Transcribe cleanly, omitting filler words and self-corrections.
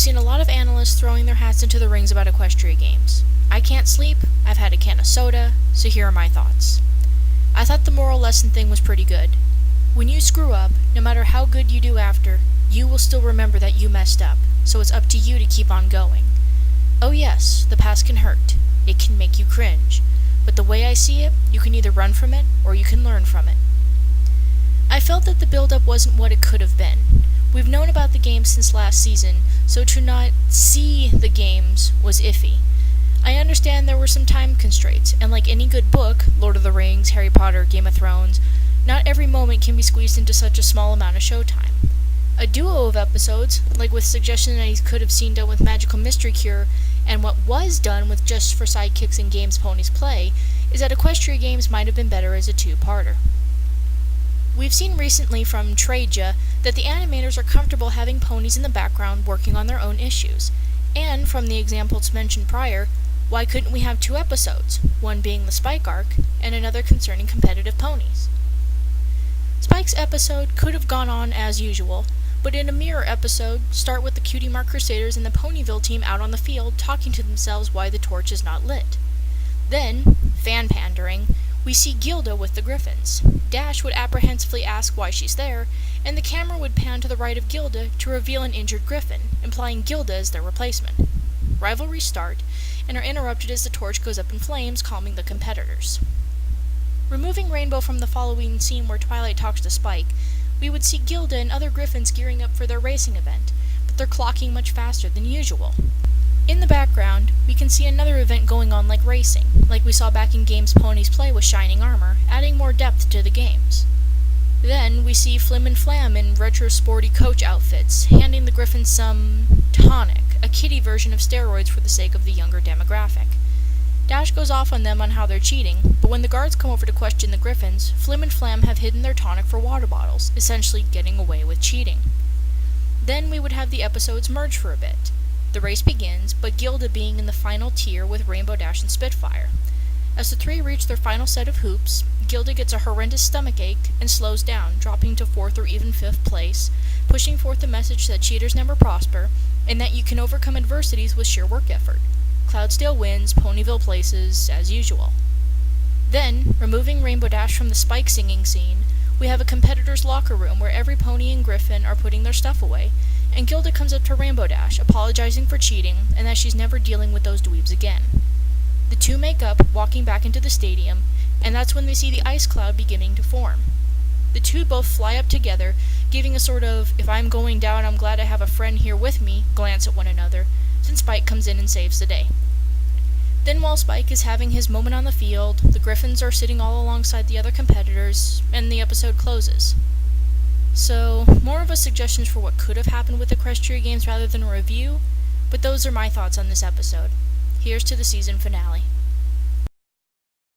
seen a lot of analysts throwing their hats into the rings about Equestria games. I can't sleep, I've had a can of soda, so here are my thoughts. I thought the moral lesson thing was pretty good. When you screw up, no matter how good you do after, you will still remember that you messed up, so it's up to you to keep on going. Oh yes, the past can hurt. It can make you cringe. But the way I see it, you can either run from it, or you can learn from it. I felt that the build-up wasn't what it could have been. We've known about the game since last season, so to not see the games was iffy. I understand there were some time constraints, and like any good book, Lord of the Rings, Harry Potter, Game of Thrones, not every moment can be squeezed into such a small amount of showtime. A duo of episodes, like with suggestion that he could have seen done with Magical Mystery Cure, and what was done with Just for Sidekicks and Games Ponies Play, is that Equestria games might have been better as a two-parter. We've seen recently from Traja that the animators are comfortable having ponies in the background working on their own issues, and from the examples mentioned prior, why couldn't we have two episodes, one being the Spike arc, and another concerning competitive ponies? Spike's episode could have gone on as usual, but in a mirror episode, start with the Cutie Mark Crusaders and the Ponyville team out on the field talking to themselves why the torch is not lit. Then, fan pandering, we see Gilda with the Griffins. Dash would apprehensively ask why she's there, and the camera would pan to the right of Gilda to reveal an injured Griffin, implying Gilda is their replacement. Rivalries start, and are interrupted as the torch goes up in flames, calming the competitors. Removing Rainbow from the following scene where Twilight talks to Spike, we would see Gilda and other Griffins gearing up for their racing event, but they're clocking much faster than usual. In the background, we can see another event going on like racing, like we saw back in Games Ponies Play with Shining Armor, adding more depth to the games. Then, we see Flim and Flam in retro sporty coach outfits, handing the Griffins some tonic, a kiddie version of steroids for the sake of the younger demographic. Dash goes off on them on how they're cheating, but when the guards come over to question the Griffins, Flim and Flam have hidden their tonic for water bottles, essentially getting away with cheating. Then we would have the episodes merge for a bit. The race begins, but Gilda being in the final tier with Rainbow Dash and Spitfire. As the three reach their final set of hoops, Gilda gets a horrendous stomachache and slows down, dropping to 4th or even 5th place, pushing forth the message that cheaters never prosper, and that you can overcome adversities with sheer work effort. Cloudsdale wins, Ponyville places, as usual. Then, removing Rainbow Dash from the Spike singing scene, we have a competitor's locker room where every pony and Griffin are putting their stuff away, and Gilda comes up to Rainbow Dash, apologizing for cheating, and that she's never dealing with those dweebs again. The two make up, walking back into the stadium, and that's when they see the ice cloud beginning to form. The two both fly up together, giving a sort of, if I'm going down I'm glad I have a friend here with me, glance at one another, then Spike comes in and saves the day. Then while Spike is having his moment on the field, the Griffins are sitting all alongside the other competitors, and the episode closes. So, more of a suggestions for what could have happened with Equestria games rather than a review, but those are my thoughts on this episode. Here's to the season finale.